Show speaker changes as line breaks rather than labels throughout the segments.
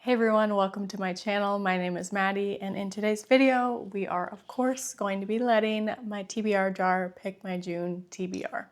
Hey everyone, welcome to my channel. My name is Maddie, and in today's video, we are of course going to be letting my TBR jar pick my June TBR.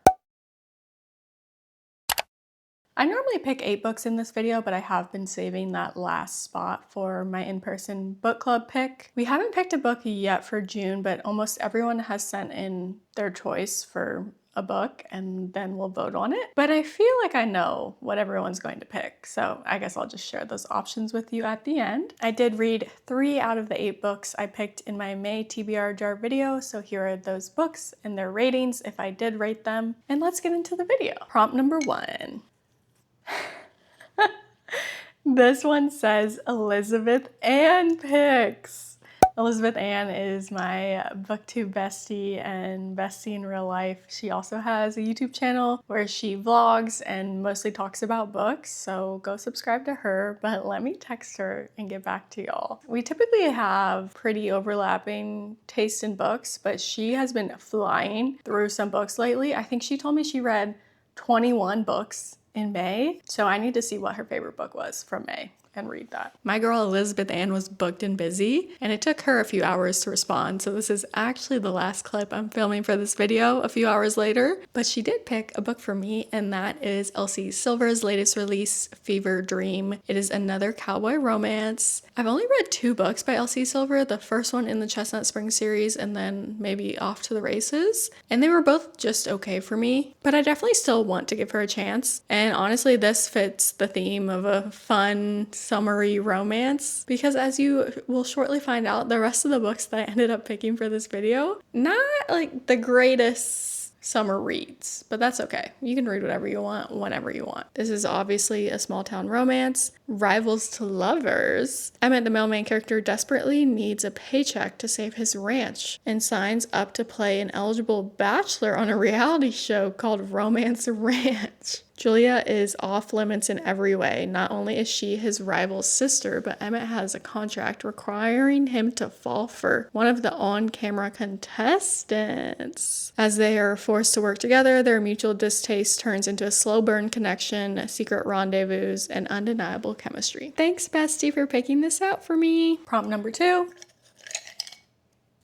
I normally pick 8 books in this video, but I have been saving that last spot for my in-person book club pick. We haven't picked a book yet for June, but almost everyone has sent in their choice for a book and then we'll vote on it. But I feel like I know what everyone's going to pick, so I guess I'll just share those options with you at the end. I did read 3 out of the 8 books I picked in my May TBR jar video, so here are those books and their ratings if I did rate them. And let's get into the video. Prompt number 1. This one says Elizabeth Ann picks. Elizabeth Ann is my booktube bestie and bestie in real life. She also has a YouTube channel where she vlogs and mostly talks about books, so go subscribe to her, but let me text her and get back to y'all. We typically have pretty overlapping taste in books, but she has been flying through some books lately. I think she told me she read 21 books in May, so I need to see what her favorite book was from May and read that. My girl Elizabeth Ann was booked and busy, and it took her a few hours to respond, so this is actually the last clip I'm filming for this video a few hours later. But she did pick a book for me, and that is Elsie Silver's latest release, Fever Dream. It is another cowboy romance. I've only read 2 books by Elsie Silver, the first one in the Chestnut Spring series and then maybe Off to the Races, and they were both just okay for me, but I definitely still want to give her a chance. And honestly, this fits the theme of a fun, summery romance, because as you will shortly find out, the rest of the books that I ended up picking for this video, not like the greatest summer reads, but that's okay. You can read whatever you want, whenever you want. This is obviously a small town romance. Rivals to lovers. Emmett, the male main character, desperately needs a paycheck to save his ranch and signs up to play an eligible bachelor on a reality show called Romance Ranch. Julia is off limits in every way. Not only is she his rival's sister, but Emmett has a contract requiring him to fall for one of the on-camera contestants. As they are forced to work together, their mutual distaste turns into a slow burn connection, secret rendezvous, and undeniable chemistry. Thanks, bestie, for picking this out for me. Prompt number 2.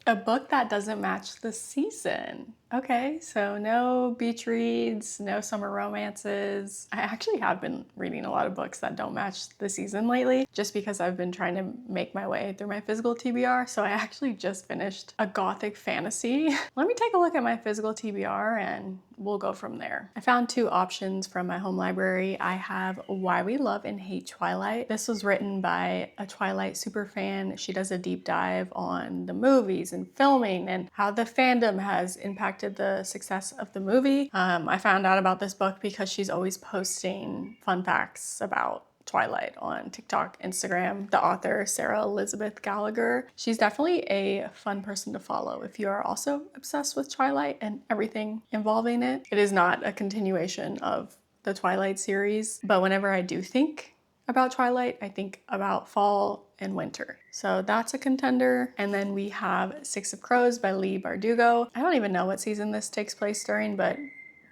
A book that doesn't match the season. Okay, so no beach reads, no summer romances. I actually have been reading a lot of books that don't match the season lately, just because I've been trying to make my way through my physical TBR. So I actually just finished a gothic fantasy. Let me take a look at my physical TBR and we'll go from there. I found 2 options from my home library. I have Why We Love and Hate Twilight. This was written by a Twilight superfan. She does a deep dive on the movies and filming and how the fandom has impacted the success of the movie. I found out about this book because she's always posting fun facts about Twilight on TikTok, Instagram. The author, Sarah Elizabeth Gallagher. She's definitely a fun person to follow if you are also obsessed with Twilight and everything involving it. It is not a continuation of the Twilight series, but whenever I do think about Twilight, I think about fall and winter. So that's a contender. And then we have 6 of Crows by Leigh Bardugo. I don't even know what season this takes place during, but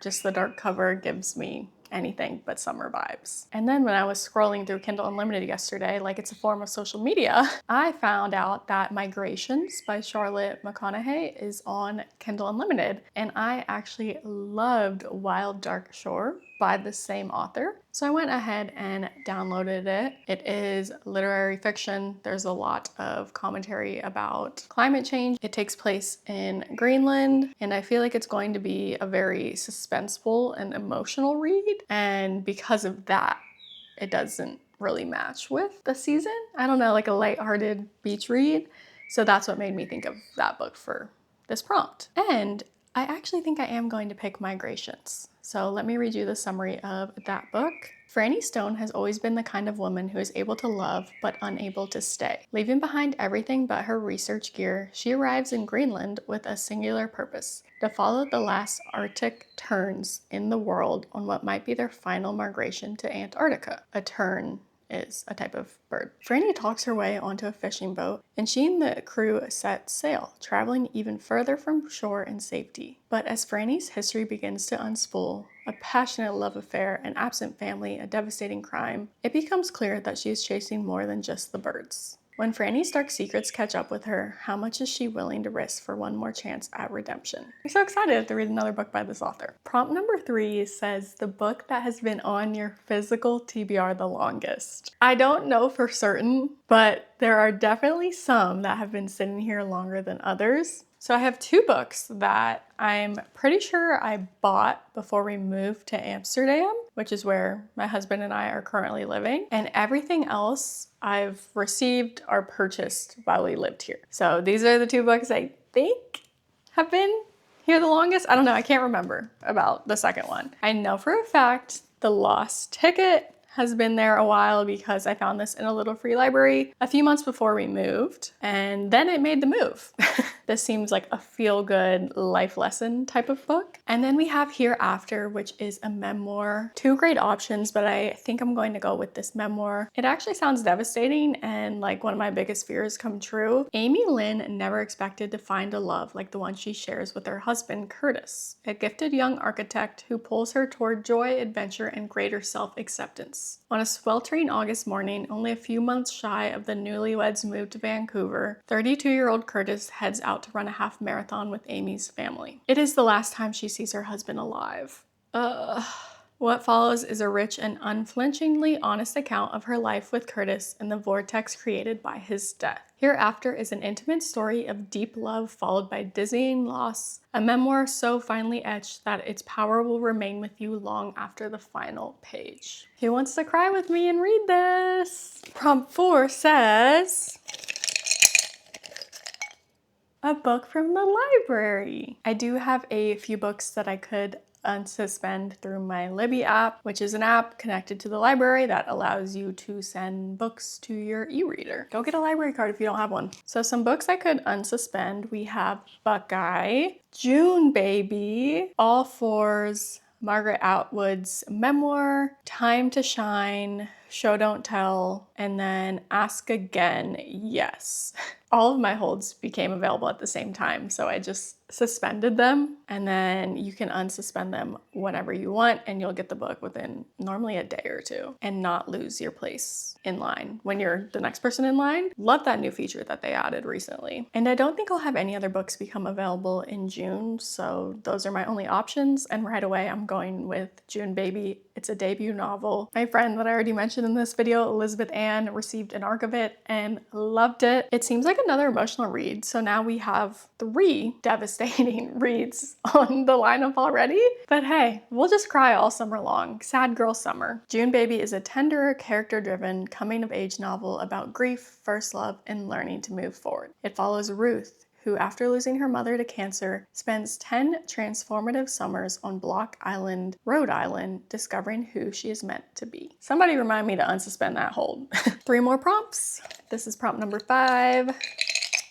just the dark cover gives me anything but summer vibes. And then when I was scrolling through Kindle Unlimited yesterday, like it's a form of social media, I found out that Migrations by Charlotte McConaughey is on Kindle Unlimited. And I actually loved Wild Dark Shore by the same author. So I went ahead and downloaded it. It is literary fiction. There's a lot of commentary about climate change. It takes place in Greenland, and I feel like it's going to be a very suspenseful and emotional read. And because of that, it doesn't really match with the season. I don't know, like a lighthearted beach read. So that's what made me think of that book for this prompt. And I actually think I am going to pick Migrations. So let me read you the summary of that book. Franny Stone has always been the kind of woman who is able to love but unable to stay. Leaving behind everything but her research gear, she arrives in Greenland with a singular purpose: to follow the last Arctic terns in the world on what might be their final migration to Antarctica. A tern is a type of bird. Franny talks her way onto a fishing boat, and she and the crew set sail, traveling even further from shore in safety. But as Franny's history begins to unspool, a passionate love affair, an absent family, a devastating crime, it becomes clear that she is chasing more than just the birds. When Franny's dark secrets catch up with her, how much is she willing to risk for one more chance at redemption? I'm so excited to read another book by this author. Prompt number 3 says, the book that has been on your physical TBR the longest. I don't know for certain, but there are definitely some that have been sitting here longer than others. So I have 2 books that I'm pretty sure I bought before we moved to Amsterdam, which is where my husband and I are currently living. And everything else I've received or purchased while we lived here. So these are the 2 books I think have been here the longest. I don't know, I can't remember about the second one. I know for a fact The Lost Ticket has been there a while because I found this in a little free library a few months before we moved, and then it made the move. This seems like a feel-good life lesson type of book. And then we have Hereafter, which is a memoir. 2 great options, but I think I'm going to go with this memoir. It actually sounds devastating and like one of my biggest fears come true. Amy Lynn never expected to find a love like the one she shares with her husband, Curtis, a gifted young architect who pulls her toward joy, adventure, and greater self-acceptance. On a sweltering August morning, only a few months shy of the newlyweds' move to Vancouver, 32-year-old Curtis heads out to run a half marathon with Amy's family. It is the last time she sees her husband alive. What follows is a rich and unflinchingly honest account of her life with Curtis and the vortex created by his death. Hereafter is an intimate story of deep love followed by dizzying loss, a memoir so finely etched that its power will remain with you long after the final page. Who wants to cry with me and read this? Prompt 4 says, a book from the library. I do have a few books that I could unsuspend through my Libby app, which is an app connected to the library that allows you to send books to your e-reader. Go get a library card if you don't have one. So some books I could unsuspend. We have Buckeye, June Baby, All Fours, Margaret Atwood's memoir, Time to Shine, Show Don't Tell, and then Ask Again, Yes. All of my holds became available at the same time, so I just suspended them, and then you can unsuspend them whenever you want, and you'll get the book within normally a day or 2 and not lose your place in line when you're the next person in line. Love that new feature that they added recently. And I don't think I'll have any other books become available in June, so those are my only options, and right away I'm going with June Baby. It's a debut novel. My friend that I already mentioned in this video, Elizabeth Ann, received an arc of it and loved it. It seems like another emotional read, so now we have 3 devastating reads on the lineup already. But hey, we'll just cry all summer long. Sad girl summer. June Baby is a tender, character-driven, coming-of-age novel about grief, first love, and learning to move forward. It follows Ruth, who, after losing her mother to cancer, spends 10 transformative summers on Block Island, Rhode Island, discovering who she is meant to be. Somebody remind me to unsuspend that hold. 3 more prompts. This is prompt number 5.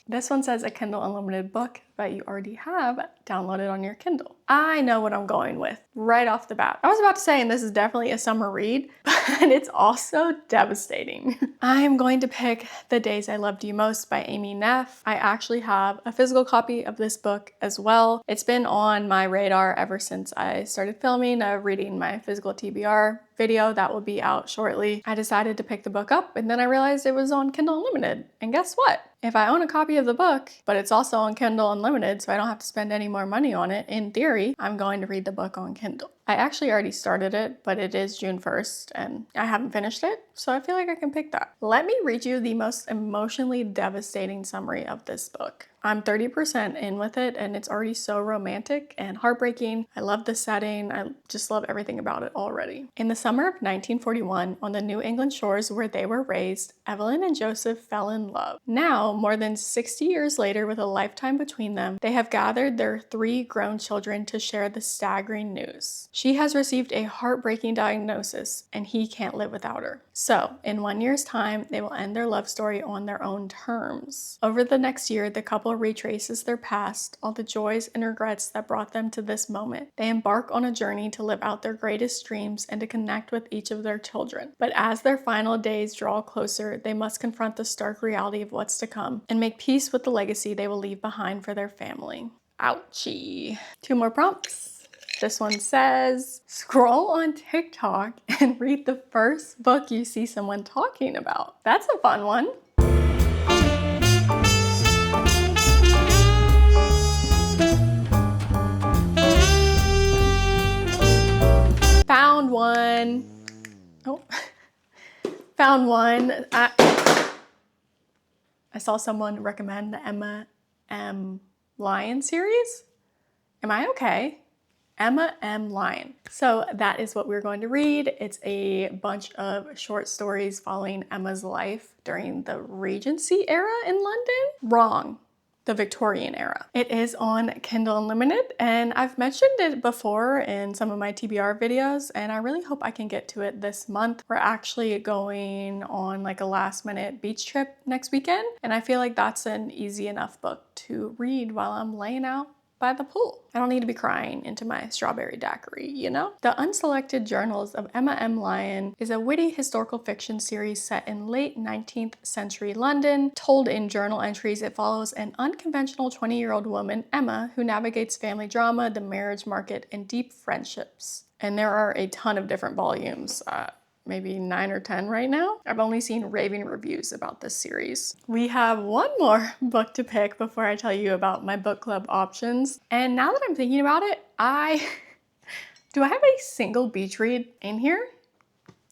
This one says a Kindle Unlimited book that you already have downloaded on your Kindle. I know what I'm going with right off the bat. I was about to say, and this is definitely a summer read, but it's also devastating. I'm going to pick The Days I Loved You Most by Amy Neff. I actually have a physical copy of this book as well. It's been on my radar ever since I started filming a reading my physical TBR video that will be out shortly. I decided to pick the book up, and then I realized it was on Kindle Unlimited. And guess what? If I own a copy of the book, but it's also on Kindle Unlimited, so I don't have to spend any more money on it, in theory, I'm going to read the book on Kindle. I actually already started it, but it is June 1st, and I haven't finished it, so I feel like I can pick that. Let me read you the most emotionally devastating summary of this book. I'm 30% in with it, and it's already so romantic and heartbreaking. I love the setting. I just love everything about it already. In the summer of 1941, on the New England shores where they were raised, Evelyn and Joseph fell in love. Now, more than 60 years later, with a lifetime between them, they have gathered their 3 grown children to share the staggering news. She has received a heartbreaking diagnosis, and he can't live without her. So, in 1 year's time, they will end their love story on their own terms. Over the next year, the couple retraces their past, all the joys and regrets that brought them to this moment. They embark on a journey to live out their greatest dreams and to connect with each of their children. But as their final days draw closer, they must confront the stark reality of what's to come and make peace with the legacy they will leave behind for their family. Ouchie. 2 more prompts. This one says, scroll on TikTok and read the first book you see someone talking about. That's a fun one. Found one. Oh, found one. I saw someone recommend the Emma M. Lyon series. Am I okay? Emma M. Lyon. So that is what we're going to read. It's a bunch of short stories following Emma's life during the Regency era in London. Wrong. The Victorian era. It is on Kindle Unlimited, and I've mentioned it before in some of my TBR videos, and I really hope I can get to it this month. We're actually going on like a last minute beach trip next weekend, and I feel like that's an easy enough book to read while I'm laying out by the pool. I don't need to be crying into my strawberry daiquiri, you know? The Unselected Journals of Emma M. Lyon is a witty historical fiction series set in late 19th century London. Told in journal entries, it follows an unconventional 20-year-old woman, Emma, who navigates family drama, the marriage market, and deep friendships. And there are a ton of different volumes. Maybe 9 or 10 right now. I've only seen raving reviews about this series. We have one more book to pick before I tell you about my book club options. And now that I'm thinking about it, do I have a single beach read in here?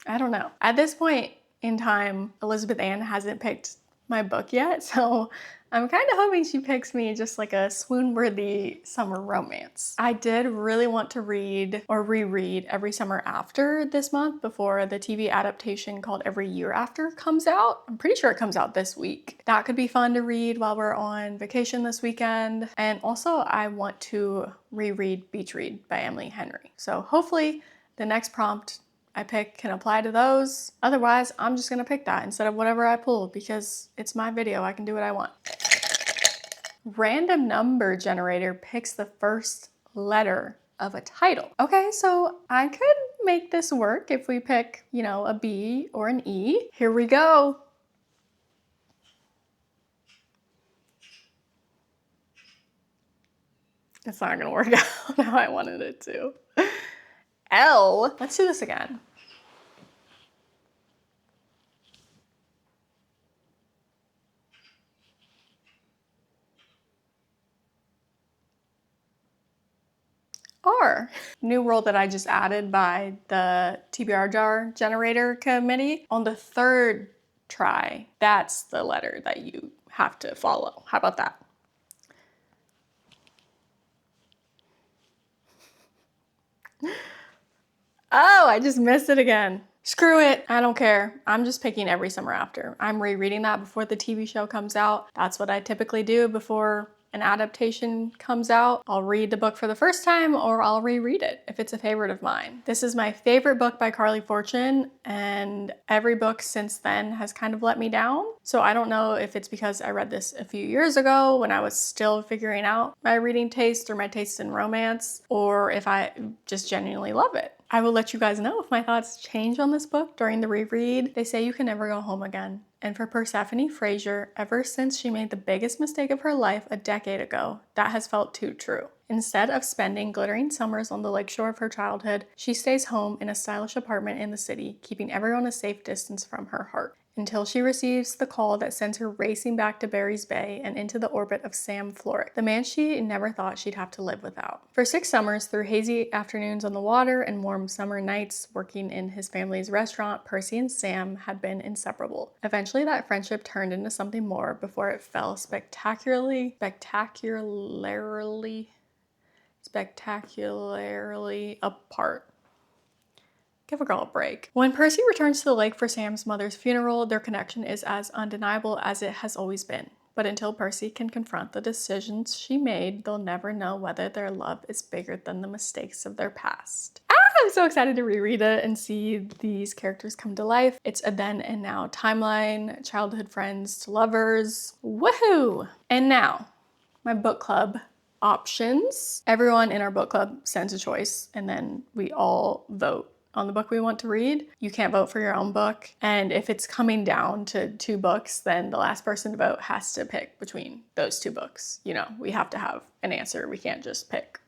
I don't know. At this point in time, Elizabeth Ann hasn't picked my book yet, so I'm kind of hoping she picks me just like a swoon-worthy summer romance. I did really want to read or reread Every Summer After this month before the TV adaptation called Every Year After comes out. I'm pretty sure it comes out this week. That could be fun to read while we're on vacation this weekend. And also I want to reread Beach Read by Emily Henry. So hopefully the next prompt I pick can apply to those. Otherwise, I'm just gonna pick that instead of whatever I pull because it's my video, I can do what I want. Random number generator picks the first letter of a title. Okay, so I could make this work if we pick, you know, a B or an E. Here we go. It's not gonna work out how I wanted it to. L. Let's do this again. R. New rule that I just added by the TBR jar generator committee. On the third try, that's the letter that you have to follow. How about that? Oh, I just missed it again. Screw it, I don't care. I'm just picking Every Summer After. I'm rereading that before the TV show comes out. That's what I typically do before an adaptation comes out. I'll read the book for the first time or I'll reread it if it's a favorite of mine. This is my favorite book by Carly Fortune, and every book since then has kind of let me down. So I don't know if it's because I read this a few years ago when I was still figuring out my reading taste or my taste in romance, or if I just genuinely love it. I will let you guys know if my thoughts change on this book during the reread. They say you can never go home again. And for Persephone Fraser, ever since she made the biggest mistake of her life a decade ago, that has felt too true. Instead of spending glittering summers on the lakeshore of her childhood, she stays home in a stylish apartment in the city, keeping everyone a safe distance from her heart, until she receives the call that sends her racing back to Barry's Bay and into the orbit of Sam Florrick, the man she never thought she'd have to live without. For 6 summers, through hazy afternoons on the water and warm summer nights working in his family's restaurant, Percy and Sam had been inseparable. Eventually, that friendship turned into something more before it fell spectacularly apart. Give a girl a break. When Percy returns to the lake for Sam's mother's funeral, their connection is as undeniable as it has always been. But until Percy can confront the decisions she made, they'll never know whether their love is bigger than the mistakes of their past. I'm so excited to reread it and see these characters come to life. It's a then and now timeline, childhood friends to lovers. Woohoo! And now, my book club options. Everyone in our book club sends a choice and then we all vote on the book we want to read. You can't vote for your own book. And if it's coming down to 2 books, then the last person to vote has to pick between those 2 books. You know, we have to have an answer. We can't just pick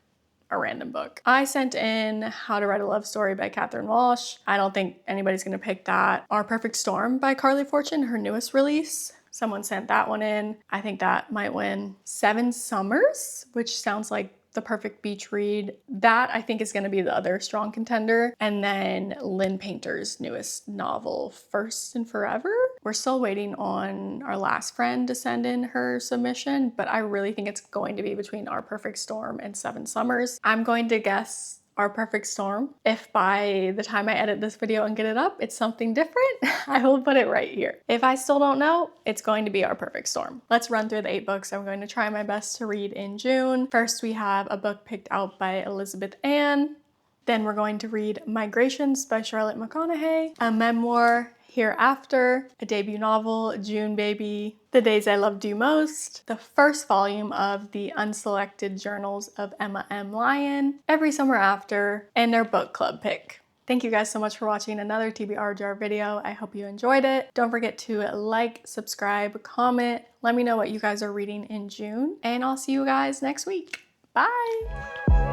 a random book. I sent in How to Write a Love Story by Catherine Walsh. I don't think anybody's gonna pick that. Our Perfect Storm by Carly Fortune, her newest release. Someone sent that one in. I think that might win. Seven Summers, which sounds like the perfect beach read. That I think is going to be the other strong contender. And then Lynn Painter's newest novel, First and Forever. We're still waiting on our last friend to send in her submission, but I really think it's going to be between Our Perfect Storm and Seven Summers. I'm going to guess Our Perfect Storm. If by the time I edit this video and get it up, it's something different, I will put it right here. If I still don't know, it's going to be Our Perfect Storm. Let's run through the 8 books I'm going to try my best to read in June. First, we have a book picked out by Elizabeth Ann. Then we're going to read Migrations by Charlotte McConaughey, a memoir, Hereafter, a debut novel, June Baby, The Days I Loved You Most, the first volume of the Unselected Journals of Emma M. Lyon, Every Summer After, and their book club pick. Thank you guys so much for watching another TBR jar video. I hope you enjoyed it. Don't forget to like, subscribe, comment. Let me know what you guys are reading in June, and I'll see you guys next week. Bye!